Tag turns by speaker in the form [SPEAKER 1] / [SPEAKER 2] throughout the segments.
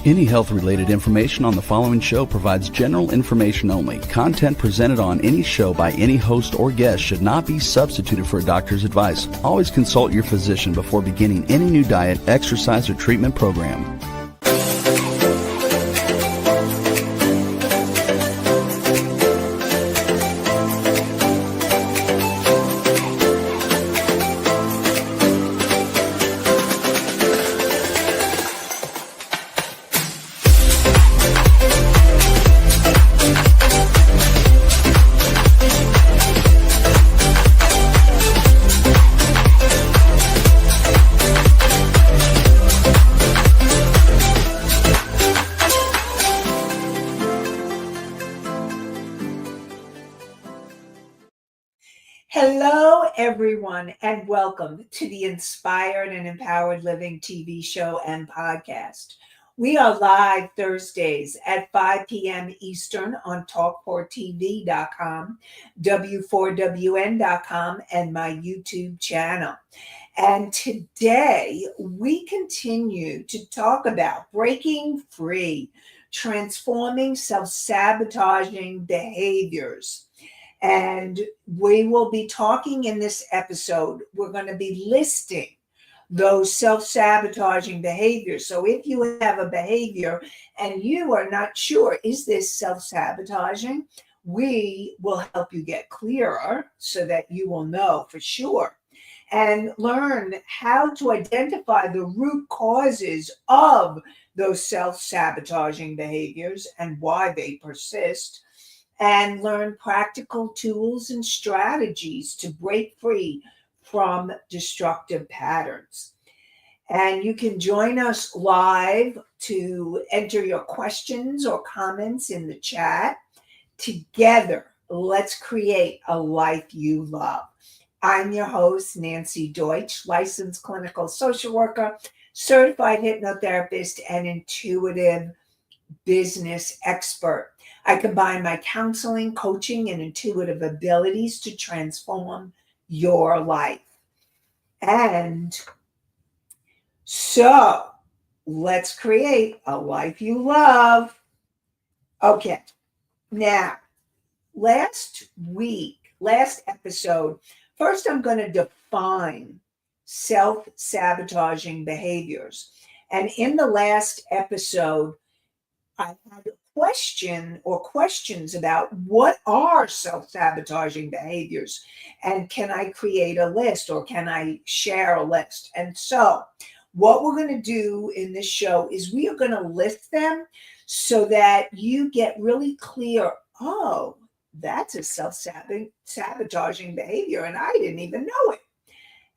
[SPEAKER 1] Any health-related information on the following show provides general information only. Content presented on any show by any host or guest should not be substituted for a doctor's advice. Always consult your physician before beginning any new diet, exercise, or treatment program.
[SPEAKER 2] Hello, everyone, and welcome to the Inspired and Empowered Living TV show and podcast. We are live Thursdays at 5 p.m. Eastern on talk4tv.com, w4wn.com, and my YouTube channel. And today we continue to talk about breaking free, transforming self-sabotaging behaviors. And we will be talking in this episode, we're going to be listing those self-sabotaging behaviors. So if you have a behavior and you are not sure, is this self-sabotaging? We will help you get clearer so that you will know for sure and learn how to identify the root causes of those self-sabotaging behaviors and why they persist, and learn practical tools and strategies to break free from destructive patterns. And you can join us live to enter your questions or comments in the chat. Together, let's create a life you love. I'm your host, Nanci Deutsch, licensed clinical social worker, certified hypnotherapist, and intuitive business expert. I combine my counseling, coaching, and intuitive abilities to transform your life. And so let's create a life you love. Okay. Now, last episode, first I'm going to define self-sabotaging behaviors. And in the last episode, I had a question or questions about what are self-sabotaging behaviors, and can I create a list or can I share a list? And so what we're going to do in this show is we are going to list them so that you get really clear, oh, that's a self-sabotaging behavior and I didn't even know it.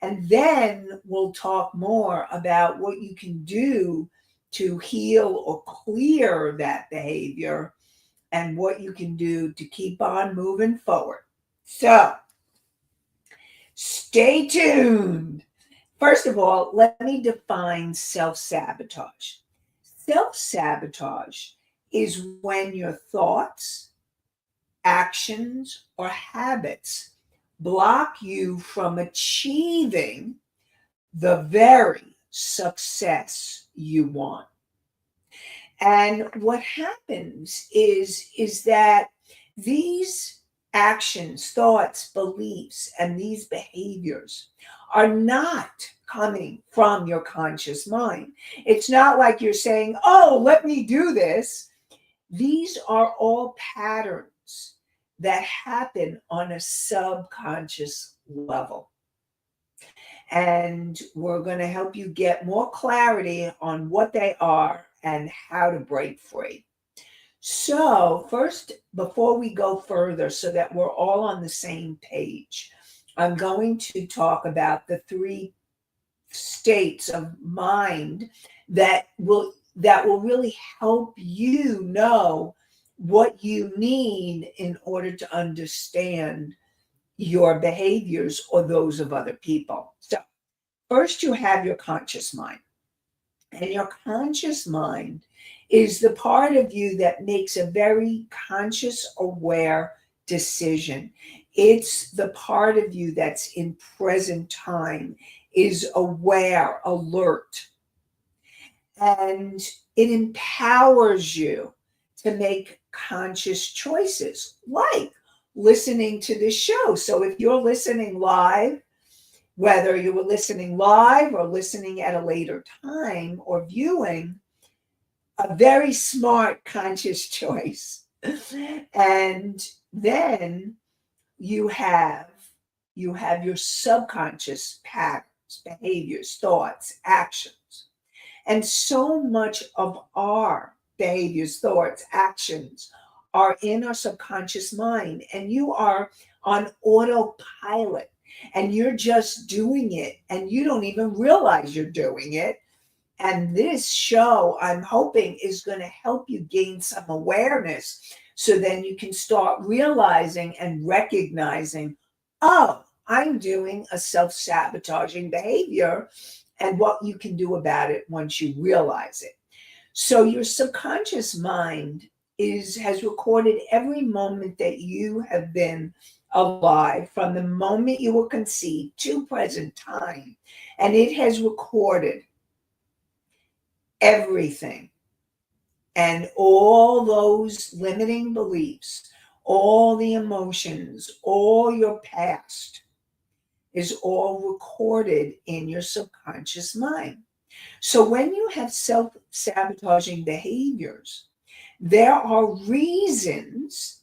[SPEAKER 2] And then we'll talk more about what you can do to heal or clear that behavior and what you can do to keep on moving forward. So stay tuned. First of all, let me define self-sabotage. Self-sabotage is when your thoughts, actions, or habits block you from achieving the very success you want. And what happens is that these actions, thoughts, beliefs, and these behaviors are not coming from your conscious mind. It's not like you're saying, oh, let me do this. These are all patterns that happen on a subconscious level. And we're going to help you get more clarity on what they are and how to break free. So first, before we go further, so that we're all on the same page, I'm going to talk about the three states of mind that will really help you know what you need in order to understand your behaviors or those of other people. So first you have your conscious mind. And your conscious mind is the part of you that makes a very conscious, aware decision. It's the part of you that's in present time, is aware, alert. and it empowers you to make conscious choices, like listening to this show. So if you're listening live, whether you were listening live or listening at a later time or viewing, a very smart conscious choice. And then you have your subconscious patterns, behaviors, thoughts, actions. And so much of our behaviors, thoughts, actions are in our subconscious mind, and you are on autopilot, and you're just doing it, and you don't even realize you're doing it. And this show, I'm hoping, is going to help you gain some awareness so then you can start realizing and recognizing, oh, I'm doing a self sabotaging behavior, and what you can do about it once you realize it. So your subconscious mind has recorded every moment that you have been alive from the moment you were conceived to present time. And it has recorded everything, and all those limiting beliefs, all the emotions, all your past is all recorded in your subconscious mind. So when you have self sabotaging behaviors, there are reasons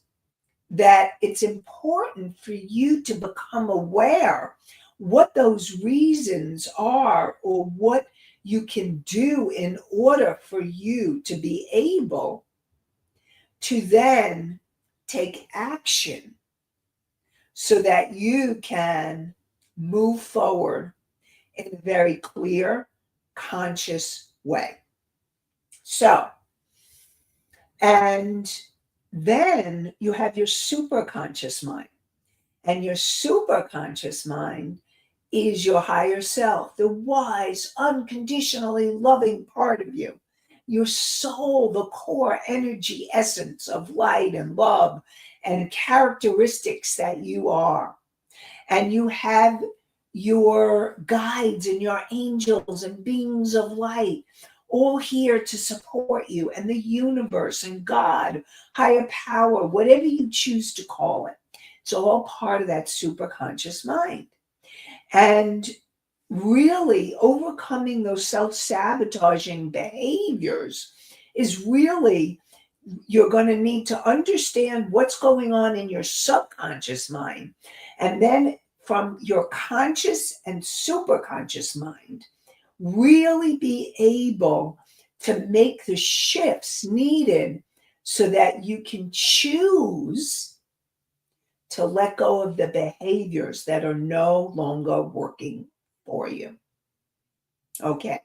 [SPEAKER 2] that it's important for you to become aware what those reasons are, or what you can do in order for you to be able to then take action so that you can move forward in a very clear, conscious way. So, and then you have your superconscious mind. And your superconscious mind is your higher self, the wise, unconditionally loving part of you, your soul, the core energy essence of light and love and characteristics that you are. And you have your guides and your angels and beings of light all here to support you, and the universe and God, higher power, whatever you choose to call it. It's all part of that superconscious mind. And really overcoming those self-sabotaging behaviors is really, you're going to need to understand what's going on in your subconscious mind. And then from your conscious and superconscious mind, really be able to make the shifts needed so that you can choose to let go of the behaviors that are no longer working for you. Okay,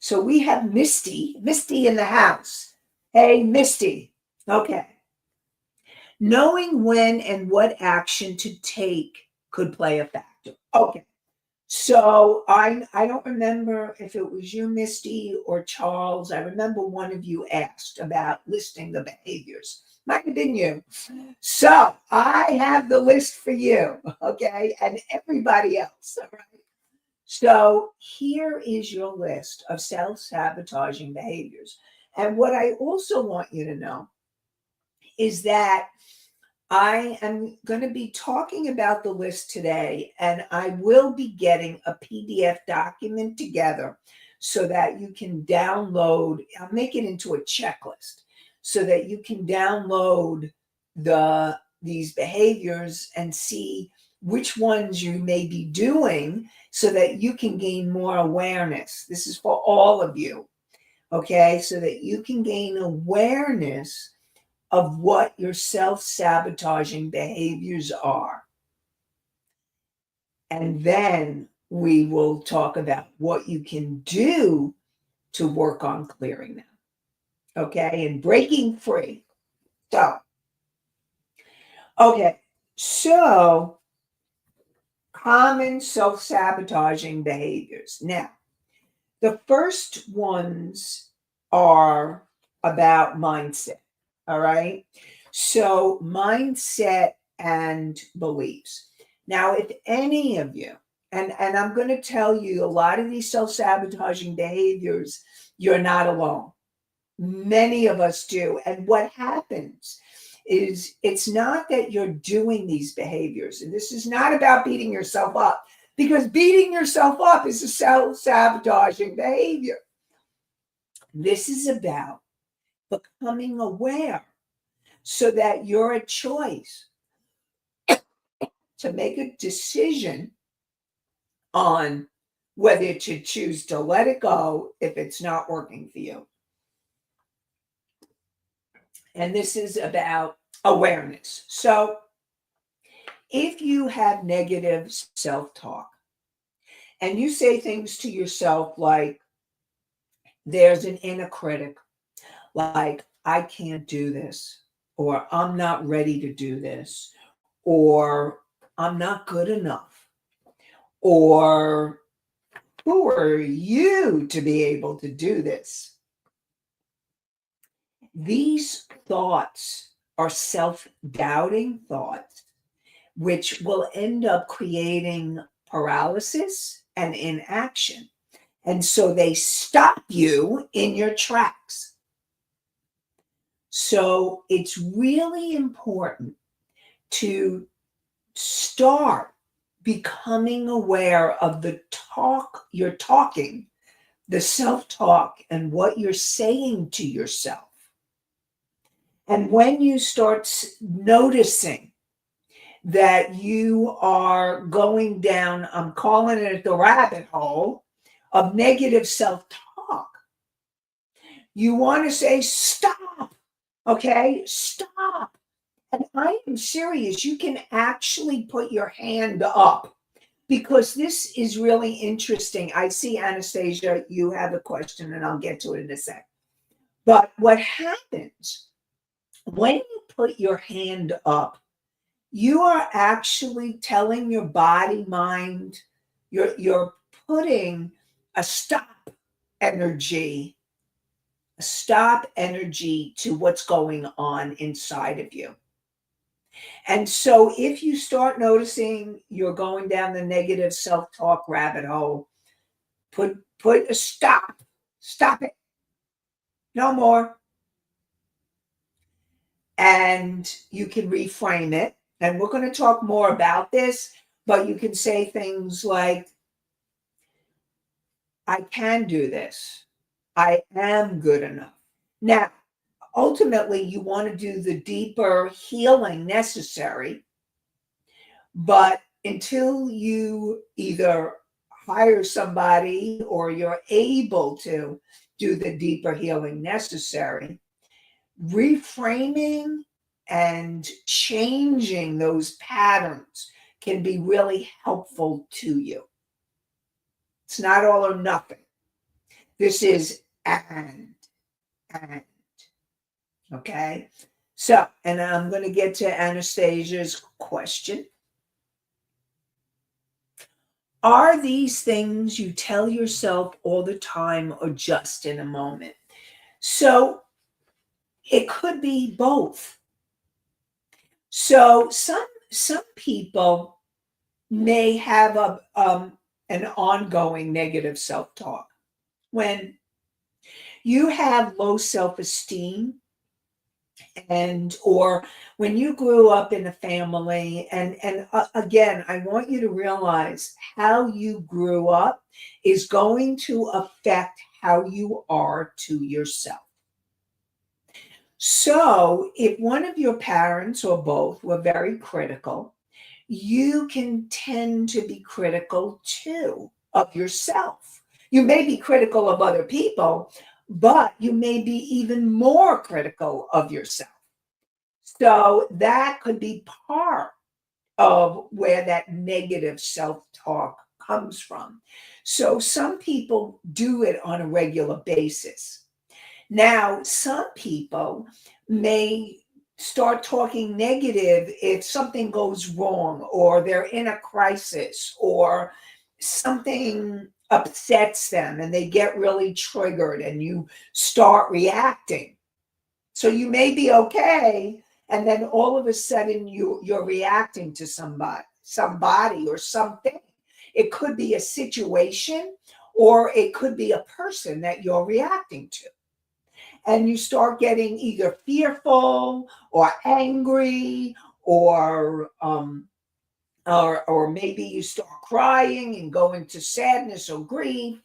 [SPEAKER 2] so we have Misty in the house. Hey, Misty. Okay. Knowing when and what action to take could play a factor. Okay. So I don't remember if it was you, Misty, or Charles. I remember one of you asked about listing the behaviors. Might have been you. So I have the list for you, okay, and everybody else. All right. So here is your list of self-sabotaging behaviors. And what I also want you to know is that I am going to be talking about the list today, and I will be getting a PDF document together so that you can download. I'll make it into a checklist so that you can download these behaviors and see which ones you may be doing so that you can gain more awareness. This is for all of you, okay? So that you can gain awareness of what your self-sabotaging behaviors are. And then we will talk about what you can do to work on clearing them. Okay, and breaking free. So common self-sabotaging behaviors. Now, the first ones are about mindset. All right. So, mindset and beliefs. Now, if any of you, and I'm going to tell you a lot of these self sabotaging behaviors You're not alone. Many of us do. And what happens is it's not that you're doing these behaviors, and this is not about beating yourself up, because beating yourself up is a self-sabotaging behavior. This is about becoming aware so that you're a choice to make a decision on whether to choose to let it go if it's not working for you. And this is about awareness. So if you have negative self-talk and you say things to yourself like, there's an inner critic, like, I can't do this, or I'm not ready to do this, or I'm not good enough, or who are you to be able to do this? These thoughts are self-doubting thoughts, which will end up creating paralysis and inaction. And so they stop you in your tracks. So it's really important to start becoming aware of the talk you're talking, the self-talk, and what you're saying to yourself. And when you start noticing that you are going down, I'm calling it the rabbit hole of negative self-talk, you want to say, stop, okay? Stop. And I am serious. You can actually put your hand up, because this is really interesting. I see, Anastasia, you have a question, and I'll get to it in a sec. But what happens when you put your hand up, you are actually telling your body, mind, you're putting a stop energy to what's going on inside of you. And so if you start noticing you're going down the negative self-talk rabbit hole, put a stop it, no more. And you can reframe it. And we're going to talk more about this, but you can say things like, I can do this. I am good enough. Now, ultimately, you want to do the deeper healing necessary, but until you either hire somebody or you're able to do the deeper healing necessary, reframing and changing those patterns can be really helpful to you. It's not all or nothing. This is and. Okay? So, and I'm going to get to Anastasia's question. Are these things you tell yourself all the time or just in a moment? So it could be both. So some people may have an ongoing negative self-talk. When you have low self-esteem, or when you grew up in a family, and again, I want you to realize how you grew up is going to affect how you are to yourself. So if one of your parents or both were very critical, you can tend to be critical too of yourself. You may be critical of other people, but you may be even more critical of yourself. So that could be part of where that negative self-talk comes from. So some people do it on a regular basis. Now, some people may start talking negative if something goes wrong, or they're in a crisis, or something upsets them and they get really triggered and you start reacting. So you may be okay, and then all of a sudden you're reacting to somebody or something. It could be a situation, or it could be a person that you're reacting to. And you start getting either fearful or angry, or or maybe you start crying and go into sadness or grief.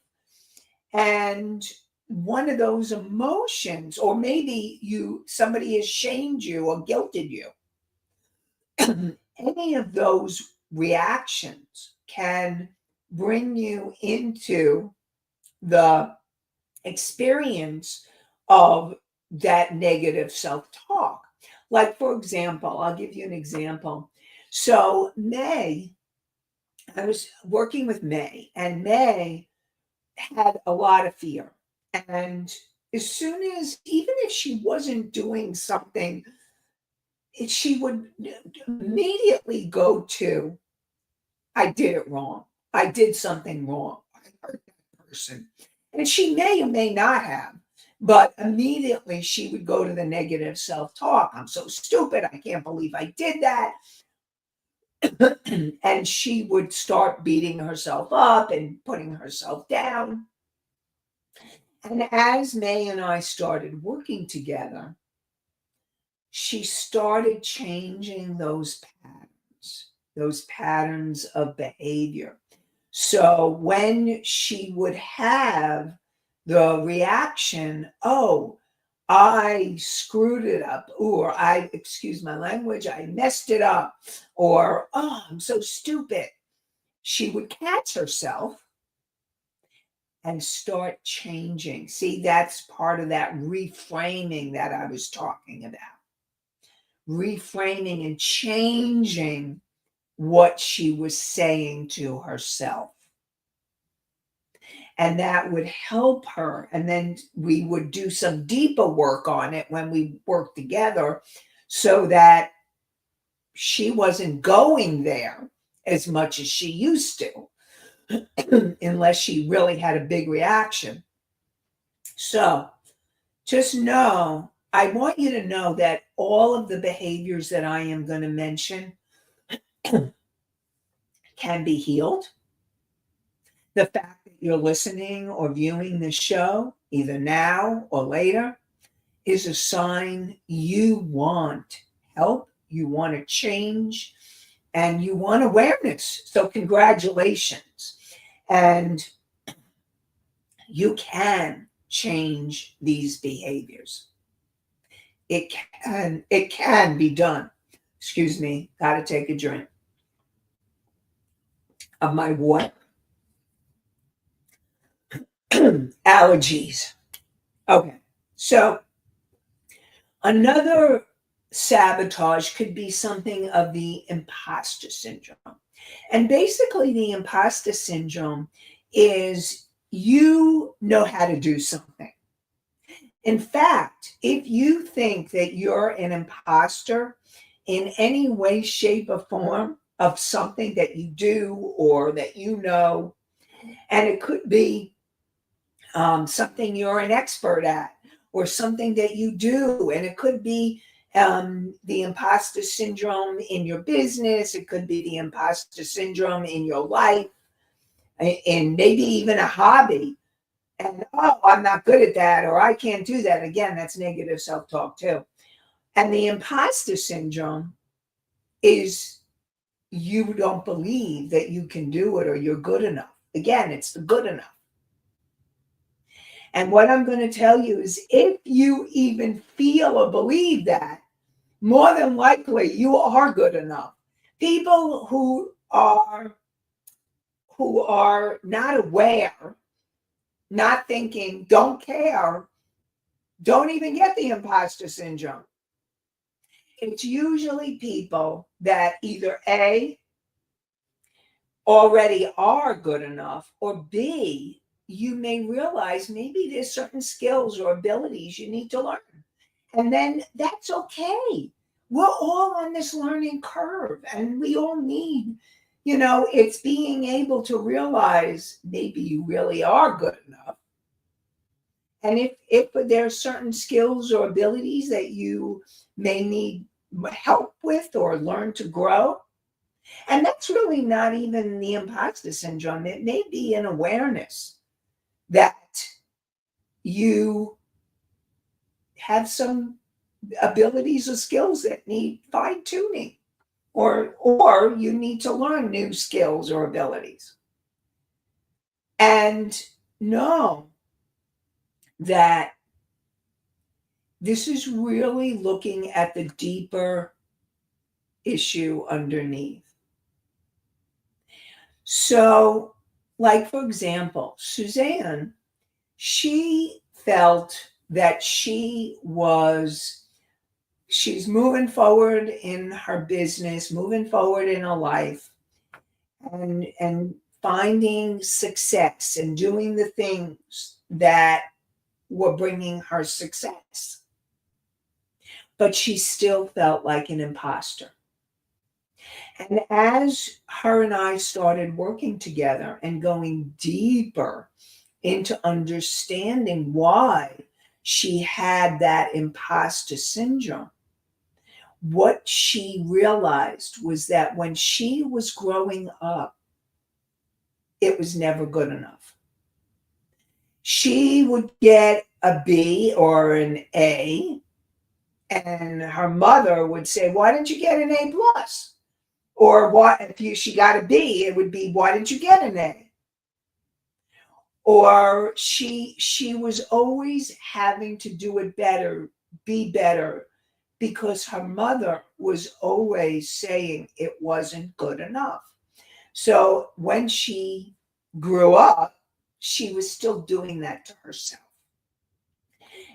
[SPEAKER 2] And one of those emotions, or maybe somebody has shamed you or guilted you. Any of those reactions can bring you into the experience of that negative self-talk. Like, for example, I'll give you an example. So I was working with May, and May had a lot of fear. And as soon as, even if she wasn't doing something, she would immediately go to, I did it wrong. I did something wrong. I hurt that person. And she may or may not have, but immediately she would go to the negative self-talk. I'm so stupid. I can't believe I did that. And she would start beating herself up and putting herself down. And as May and I started working together, she started changing those patterns of behavior. So when she would have the reaction, oh, I screwed it up, or excuse my language, I messed it up, or, oh, I'm so stupid, she would catch herself and start changing. See, that's part of that reframing that I was talking about. Reframing and changing what she was saying to herself. And that would help her. And then we would do some deeper work on it when we worked together, so that she wasn't going there as much as she used to, unless she really had a big reaction. So just know, I want you to know that all of the behaviors that I am going to mention can be healed. The fact that you're listening or viewing this show, either now or later, is a sign you want help, you want to change, and you want awareness. So congratulations. And you can change these behaviors. It can be done. Excuse me, got to take a drink of my water. Allergies. Okay, so another sabotage could be something of the imposter syndrome. And basically, the imposter syndrome is, you know how to do something. In fact, if you think that you're an imposter in any way, shape, or form of something that you do or that you know, and it could be something you're an expert at, or something that you do, and it could be the imposter syndrome in your business, it could be the imposter syndrome in your life, and maybe even a hobby. And, oh, I'm not good at that, or I can't do that. Again, that's negative self-talk too. And the imposter syndrome is, you don't believe that you can do it or you're good enough. Again, it's the good enough. And what I'm going to tell you is, if you even feel or believe that, more than likely you are good enough. People who are not aware, not thinking, don't care, don't even get the imposter syndrome. It's usually people that either A, already are good enough, or B, you may realize maybe there's certain skills or abilities you need to learn. And then that's okay. We're all on this learning curve, and we all need, it's being able to realize maybe you really are good enough. And if there are certain skills or abilities that you may need help with or learn to grow, and that's really not even the imposter syndrome. It may be an awareness. that you have some abilities or skills that need fine tuning, or you need to learn new skills or abilities. And know that this is really looking at the deeper issue underneath. So, like, for example, Suzanne, she felt that she's moving forward in her business, moving forward in her life, and finding success and doing the things that were bringing her success. But she still felt like an imposter. And as her and I started working together and going deeper into understanding why she had that imposter syndrome, what she realized was that when she was growing up, it was never good enough. She would get a B or an A, and her mother would say, "Why didn't you get an A plus?" Or what if she got a B, it would be, "Why didn't you get an A?" Or she was always having to do it better, be better, because her mother was always saying it wasn't good enough. So when she grew up, she was still doing that to herself.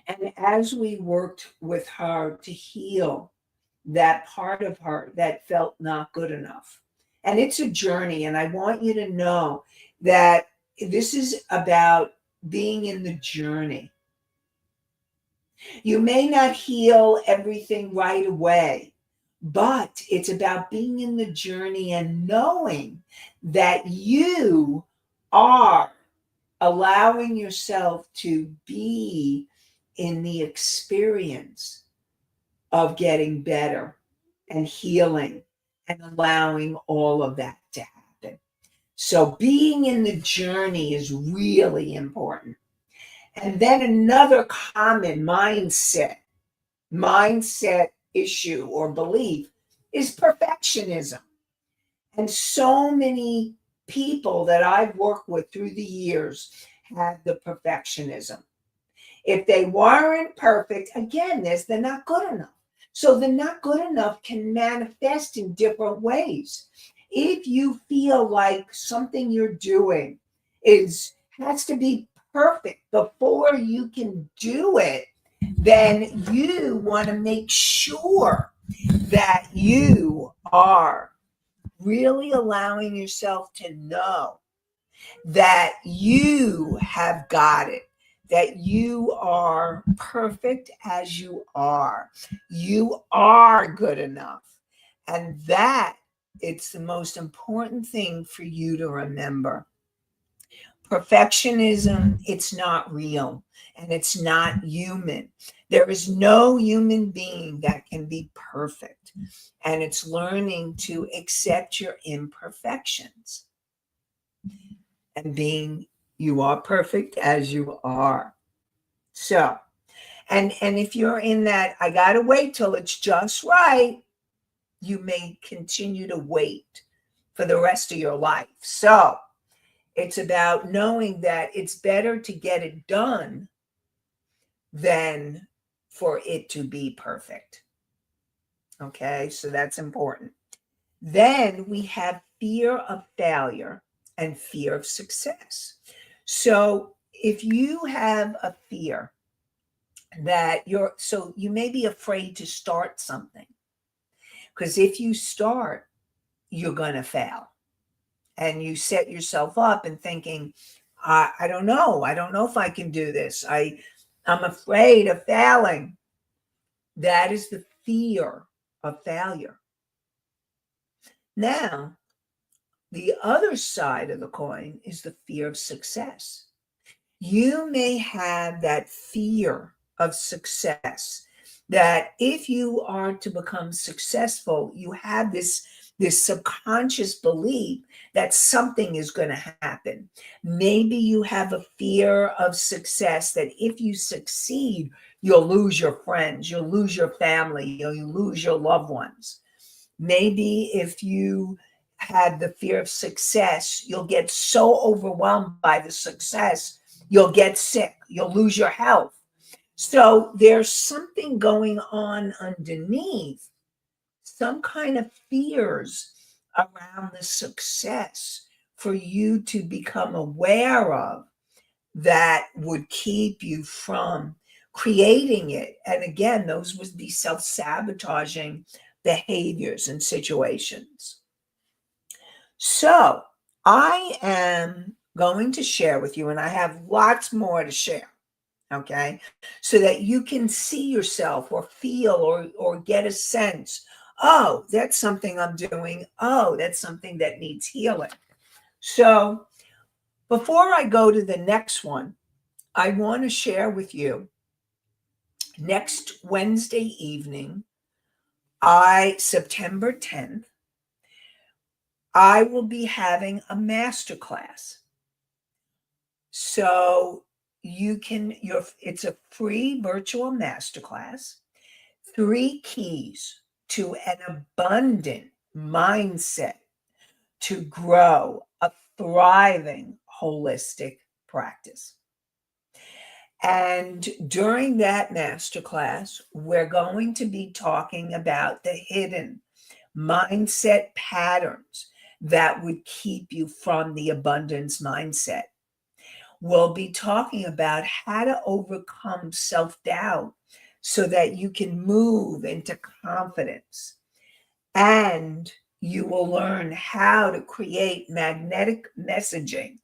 [SPEAKER 2] And as we worked with her to heal that part of her that felt not good enough, and it's a journey, and I want you to know that this is about being in the journey. You may not heal everything right away, but it's about being in the journey and knowing that you are allowing yourself to be in the experience of getting better and healing and allowing all of that to happen. So being in the journey is really important. And then another common mindset issue or belief is perfectionism. And so many people that I've worked with through the years had the perfectionism. If they weren't perfect, again, they're not good enough. So the not good enough can manifest in different ways. If you feel like something you're doing has to be perfect before you can do it, then you want to make sure that you are really allowing yourself to know that you have got it, that you are perfect as you are. You are good enough. And that it's the most important thing for you to remember. Perfectionism, it's not real and it's not human. There is no human being that can be perfect. And it's learning to accept your imperfections and being you are perfect as you are. So, and if you're in that, I gotta wait till it's just right, you may continue to wait for the rest of your life. So it's about knowing that it's better to get it done than for it to be perfect. Okay, so that's important. Then we have fear of failure and fear of success. So if you have a fear that you may be afraid to start something, because if you start, you're going to fail. And you set yourself up and thinking, I don't know. I don't know if I can do this. I'm afraid of failing. That is the fear of failure. Now, the other side of the coin is the fear of success. You may have that fear of success, that if you are to become successful, you have this this subconscious belief that something is going to happen. Maybe you have a fear of success, that if you succeed, you'll lose your friends, you'll lose your family, you'll lose your loved ones. Maybe if you had the fear of success, you'll get so overwhelmed by the success, you'll get sick, you'll lose your health. So there's something going on underneath, some kind of fears around the success for you to become aware of, that would keep you from creating it. And again, those would be self-sabotaging behaviors and situations. So I am going to share with you, and I have lots more to share, okay, so that you can see yourself or feel or get a sense, oh, that's something I'm doing, oh, that's something that needs healing. So before I go to the next one, I want to share with you, next Wednesday evening, September 10th, I will be having a masterclass. So it's a free virtual masterclass, 3 keys to an abundant mindset to grow a thriving holistic practice. And during that masterclass, we're going to be talking about the hidden mindset patterns that would keep you from the abundance mindset. We'll be talking about how to overcome self-doubt so that you can move into confidence. And you will learn how to create magnetic messaging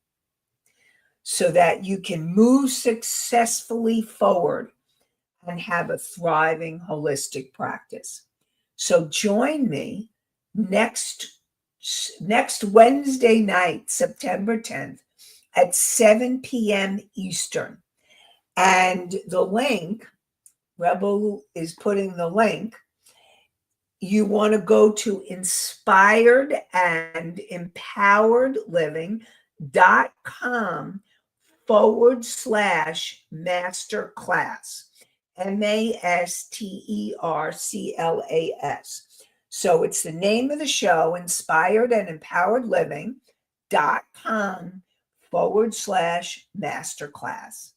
[SPEAKER 2] so that you can move successfully forward and have a thriving holistic practice. So join me next Wednesday night, September 10th at 7 p.m. Eastern. And the link, Rebel is putting the link, you want to go to inspiredandempoweredliving.com/masterclass, MASTERCLAS. So it's the name of the show, inspiredandempoweredliving.com/masterclass.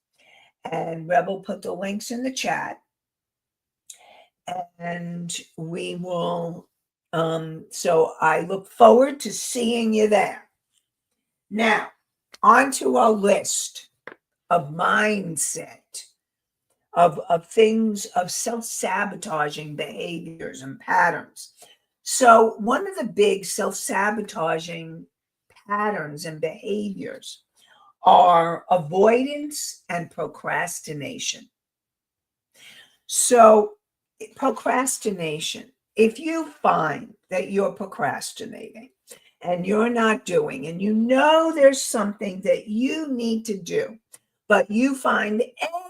[SPEAKER 2] And Rebel put the links in the chat. And we will, so I look forward to seeing you there. Now, on to our list of mindset, of things, of self-sabotaging behaviors and patterns. So one of the big self-sabotaging patterns and behaviors are avoidance and procrastination. So procrastination, if you find that you're procrastinating and you're not doing, and you know there's something that you need to do, but you find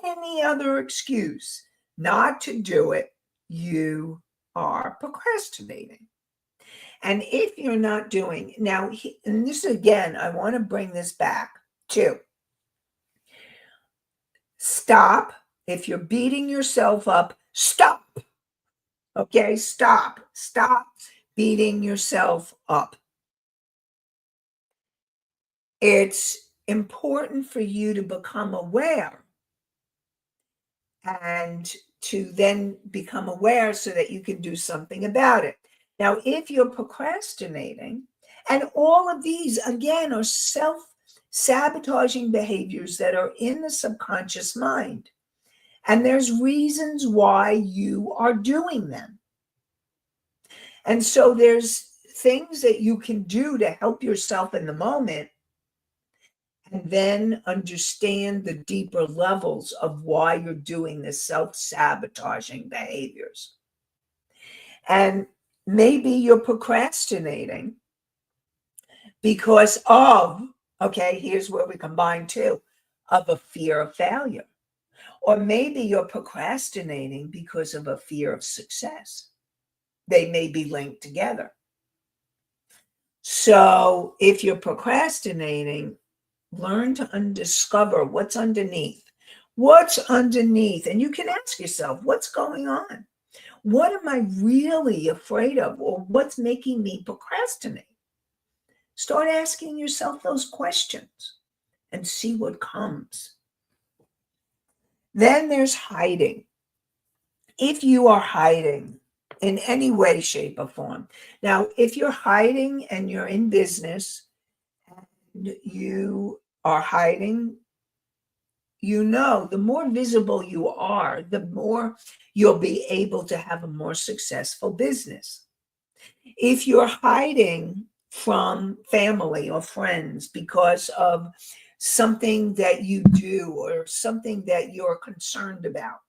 [SPEAKER 2] any other excuse not to do it, you are procrastinating. And if you're not doing, now, and this again, I want to bring this back to stop. If you're beating yourself up, stop. Okay, stop beating yourself up. It's important for you to become aware, and to then become aware so that you can do something about it. Now, if you're procrastinating, and all of these, again, are self-sabotaging behaviors that are in the subconscious mind, and there's reasons why you are doing them. And so there's things that you can do to help yourself in the moment, and then understand the deeper levels of why you're doing the self-sabotaging behaviors. And maybe you're procrastinating because of, okay, here's where we combine two, of a fear of failure. Or maybe you're procrastinating because of a fear of success. They may be linked together. So if you're procrastinating, learn to undiscover what's underneath. What's underneath? And you can ask yourself, what's going on? What am I really afraid of? Or what's making me procrastinate? Start asking yourself those questions and see what comes. Then there's hiding. If you are hiding in any way, shape, or form. Now, if you're hiding and you're in business and you are hiding, the more visible you are, the more you'll be able to have a more successful business. If you're hiding from family or friends because of something that you do or something that you're concerned about,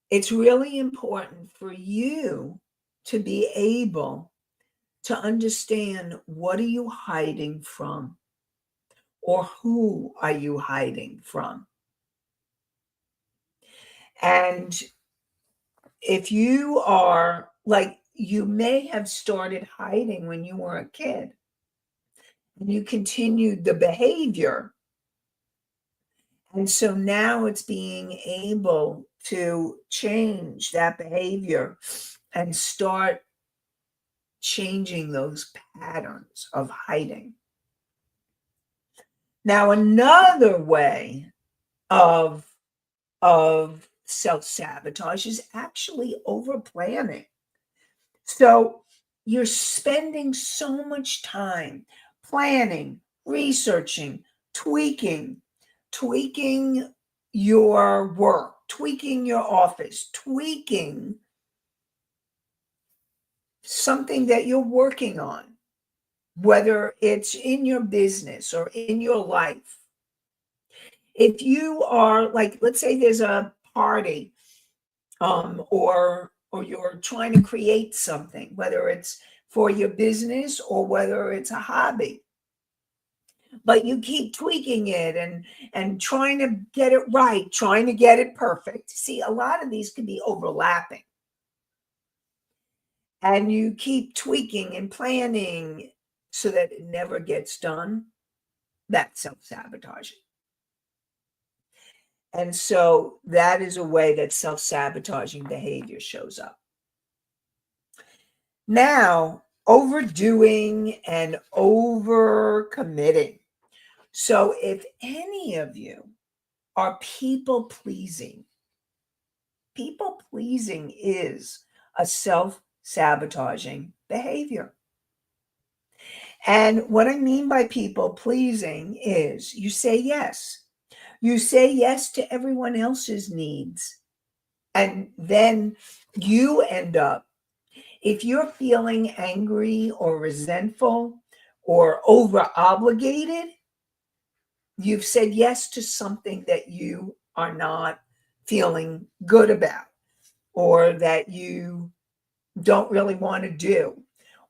[SPEAKER 2] it's really important for you to be able to understand, what are you hiding from, or who are you hiding from? And if you are like, you may have started hiding when you were a kid and you continued the behavior. And so now it's being able to change that behavior and start changing those patterns of hiding. Now, another way of self-sabotage is actually over planning. So you're spending so much time planning, researching, tweaking your work, tweaking your office, tweaking something that you're working on, whether it's in your business or in your life. If you are like, let's say there's a party, or you're trying to create something, whether it's for your business or whether it's a hobby, but you keep tweaking it and trying to get it right, trying to get it perfect. See, a lot of these can be overlapping, and you keep tweaking and planning so that it never gets done. That's self-sabotaging. And so that is a way that self-sabotaging behavior shows up. Now, overdoing and overcommitting. So if any of you are people pleasing is a self-sabotaging behavior. And what I mean by people pleasing is you say yes. You say yes to everyone else's needs. And then you end up, if you're feeling angry or resentful or over obligated, you've said yes to something that you are not feeling good about, or that you don't really want to do,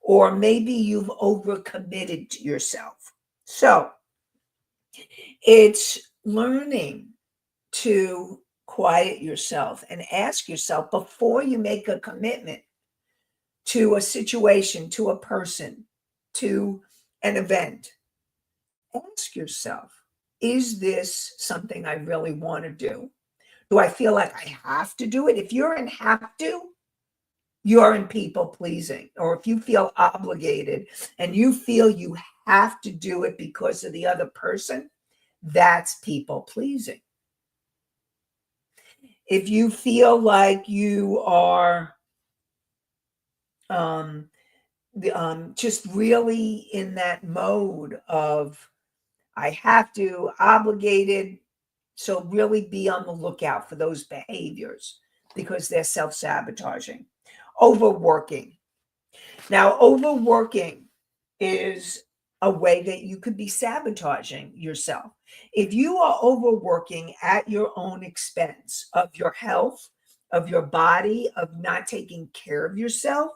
[SPEAKER 2] or maybe you've overcommitted to yourself. So it's learning to quiet yourself and ask yourself, before you make a commitment to a situation, to a person, to an event, ask yourself, is this something I really want to do? Do I feel like I have to do it? If you're in have to, you're in people pleasing. Or if you feel obligated and you feel you have to do it because of the other person, that's people pleasing. If you feel like you are just really in that mode of, I have to, obligated, so really be on the lookout for those behaviors because they're self-sabotaging. Overworking. Now, overworking is a way that you could be sabotaging yourself. If you are overworking at your own expense of your health, of your body, of not taking care of yourself,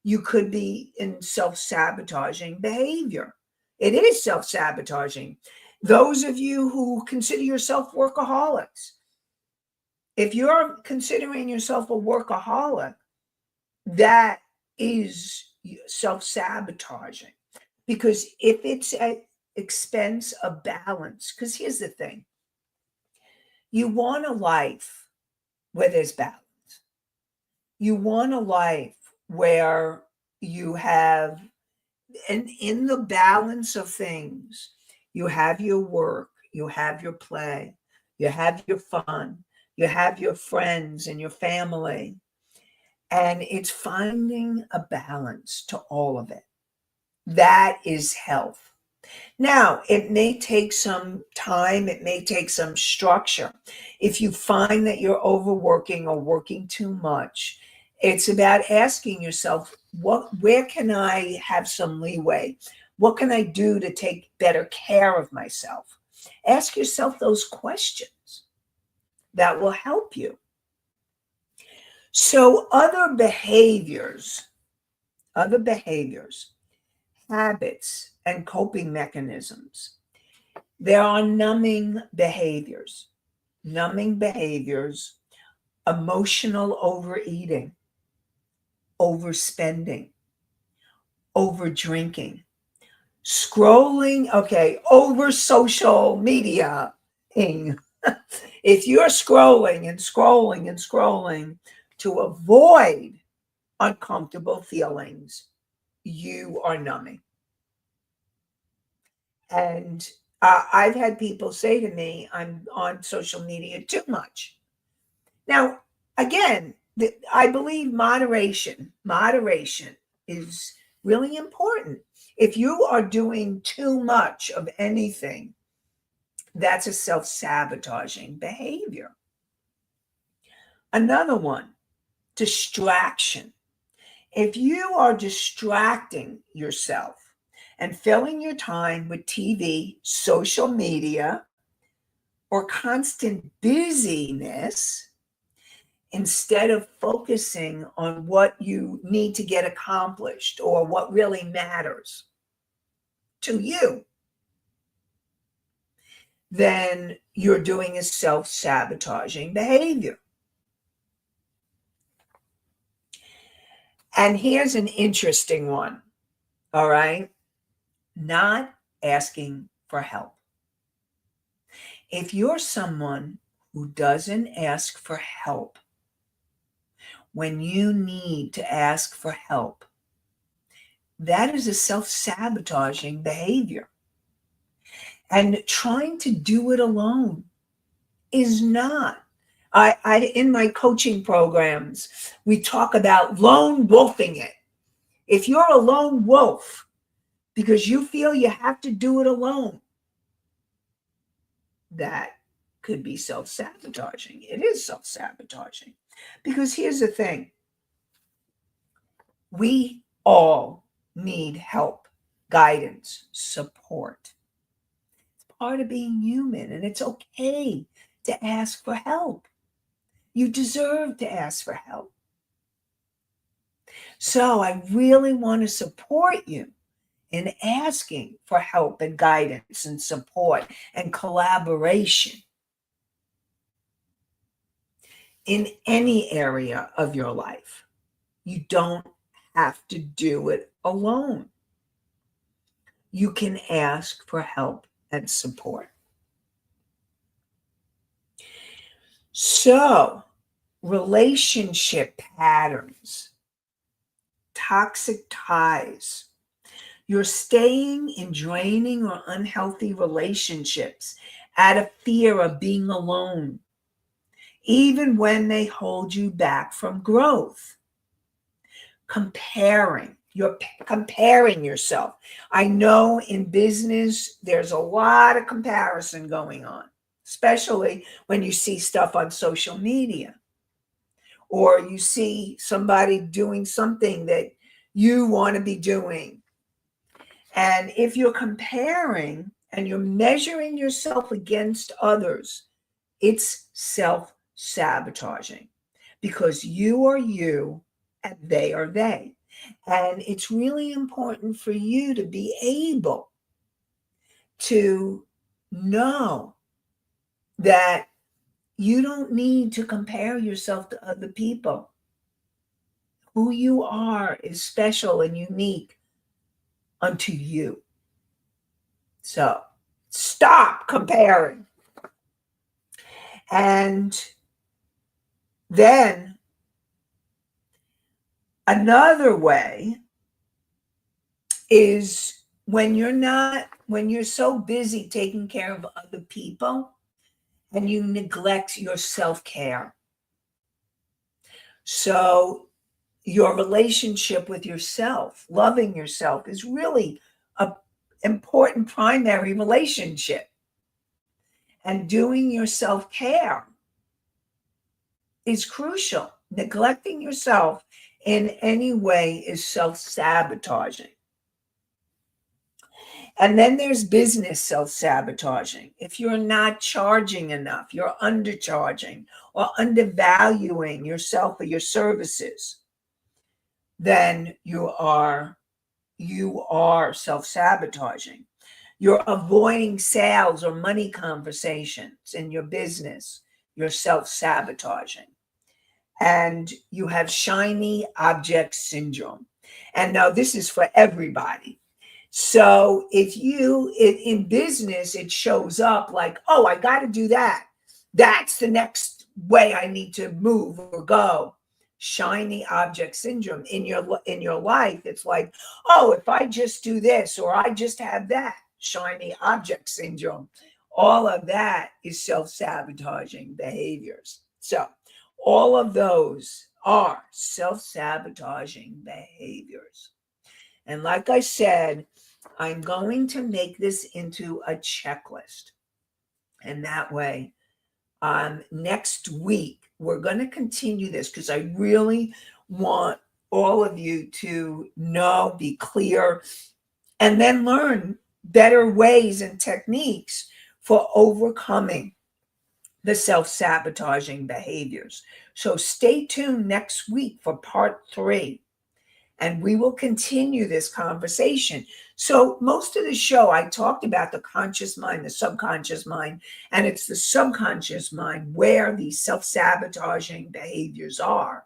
[SPEAKER 2] you could be in self-sabotaging behavior. It is self-sabotaging. Those of you who consider yourself workaholics, if you're considering yourself a workaholic, that is self-sabotaging. Because if it's at expense of balance, because here's the thing, you want a life where there's balance. You want a life where you have, and in the balance of things, you have your work, you have your play, you have your fun, you have your friends and your family. And it's finding a balance to all of it. That is health. Now, it may take some time, it may take some structure. If you find that you're overworking or working too much, it's about asking yourself, where can I have some leeway? What can I do to take better care of myself? Ask yourself those questions. That will help you. So other behaviors, habits, and coping mechanisms. There are numbing behaviors, emotional overeating, overspending, over drinking, scrolling, over social media. If you're scrolling and scrolling and scrolling to avoid uncomfortable feelings, you are numbing. And I've had people say to me, I'm on social media too much. Now, again, I believe moderation is really important. If you are doing too much of anything, that's a self-sabotaging behavior. Another one, distraction. If you are distracting yourself and filling your time with TV, social media, or constant busyness, instead of focusing on what you need to get accomplished or what really matters to you, then you're doing a self-sabotaging behavior. And here's an interesting one, all right? Not asking for help. If you're someone who doesn't ask for help when you need to ask for help, that is a self-sabotaging behavior. And trying to do it alone is not. I in my coaching programs, we talk about lone wolfing it. If you're a lone wolf because you feel you have to do it alone, that could be self-sabotaging. It is self-sabotaging. Because here's the thing. We all need help, guidance, support. It's part of being human, and it's okay to ask for help. You deserve to ask for help. So I really want to support you in asking for help and guidance and support and collaboration in any area of your life. You don't have to do it alone. You can ask for help and support. So, relationship patterns, toxic ties. You're staying in draining or unhealthy relationships out of fear of being alone, even when they hold you back from growth. You're comparing yourself. I know in business, there's a lot of comparison going on, especially when you see stuff on social media or you see somebody doing something that you want to be doing. And if you're comparing and you're measuring yourself against others, it's self-sabotaging because you are you and they are they. And it's really important for you to be able to know that you don't need to compare yourself to other people. Who you are is special and unique unto you. So stop comparing. And then another way is when you're so busy taking care of other people and you neglect your self-care. So your relationship with yourself, loving yourself, is really an important primary relationship. And doing your self-care is crucial. Neglecting yourself in any way is self-sabotaging. And then there's business self-sabotaging. If you're not charging enough, you're undercharging or undervaluing yourself or your services, then you are self-sabotaging. You're avoiding sales or money conversations in your business. You're self-sabotaging. And you have shiny object syndrome. And now this is for everybody. So if in business, it shows up like, oh, I got to do that. That's the next way I need to move or go. Shiny object syndrome. In your life, it's like, oh, if I just do this or I just have that. Shiny object syndrome. All of that is self-sabotaging behaviors. So all of those are self-sabotaging behaviors. And like I said, I'm going to make this into a checklist. And that way, next week, we're going to continue this because I really want all of you to know, be clear, and then learn better ways and techniques for overcoming the self-sabotaging behaviors. So stay tuned next week for part 3. And we will continue this conversation. So most of the show, I talked about the conscious mind, the subconscious mind, and it's the subconscious mind where these self-sabotaging behaviors are.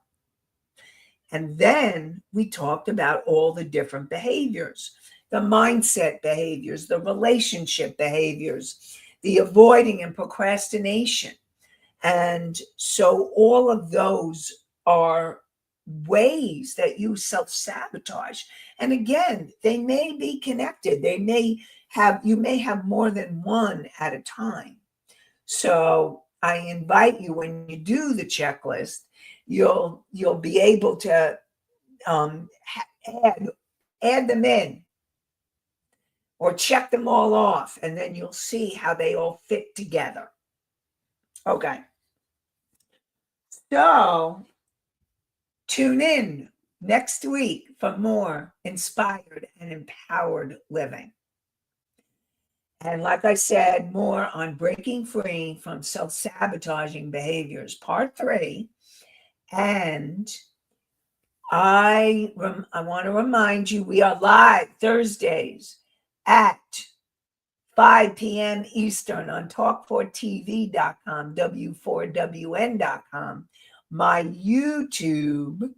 [SPEAKER 2] And then we talked about all the different behaviors, the mindset behaviors, the relationship behaviors, the avoiding and procrastination. And so all of those are ways that you self-sabotage. And again, they may be connected. You may have more than one at a time. So I invite you, when you do the checklist, you'll be able to add them in or check them all off, and then you'll see how they all fit together. Okay. So tune in next week for more inspired and empowered living. And like I said, more on breaking free from self-sabotaging behaviors, part 3. And I want to remind you, we are live Thursdays at 5 p.m. Eastern on talk4tv.com, w4wn.com, my YouTube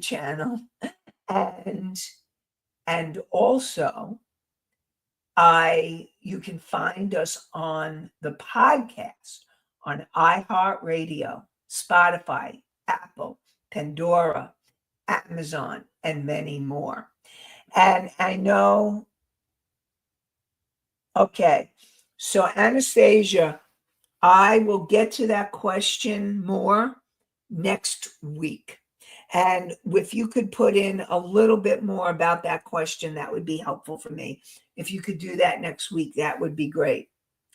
[SPEAKER 2] channel, and also you can find us on the podcast on iHeartRadio, Spotify, Apple, Pandora, Amazon, and many more. And I know, okay, so Anastasia, I will get to that question more next week. And if you could put in a little bit more about that question, that would be helpful for me. If you could do that next week, that would be great.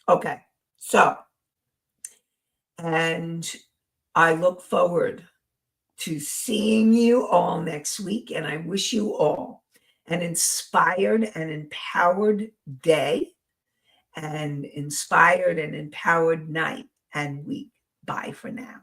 [SPEAKER 2] Okay, so, and I look forward to seeing you all next week, and I wish you all an inspired and empowered day, and inspired and empowered night and week. Bye for now.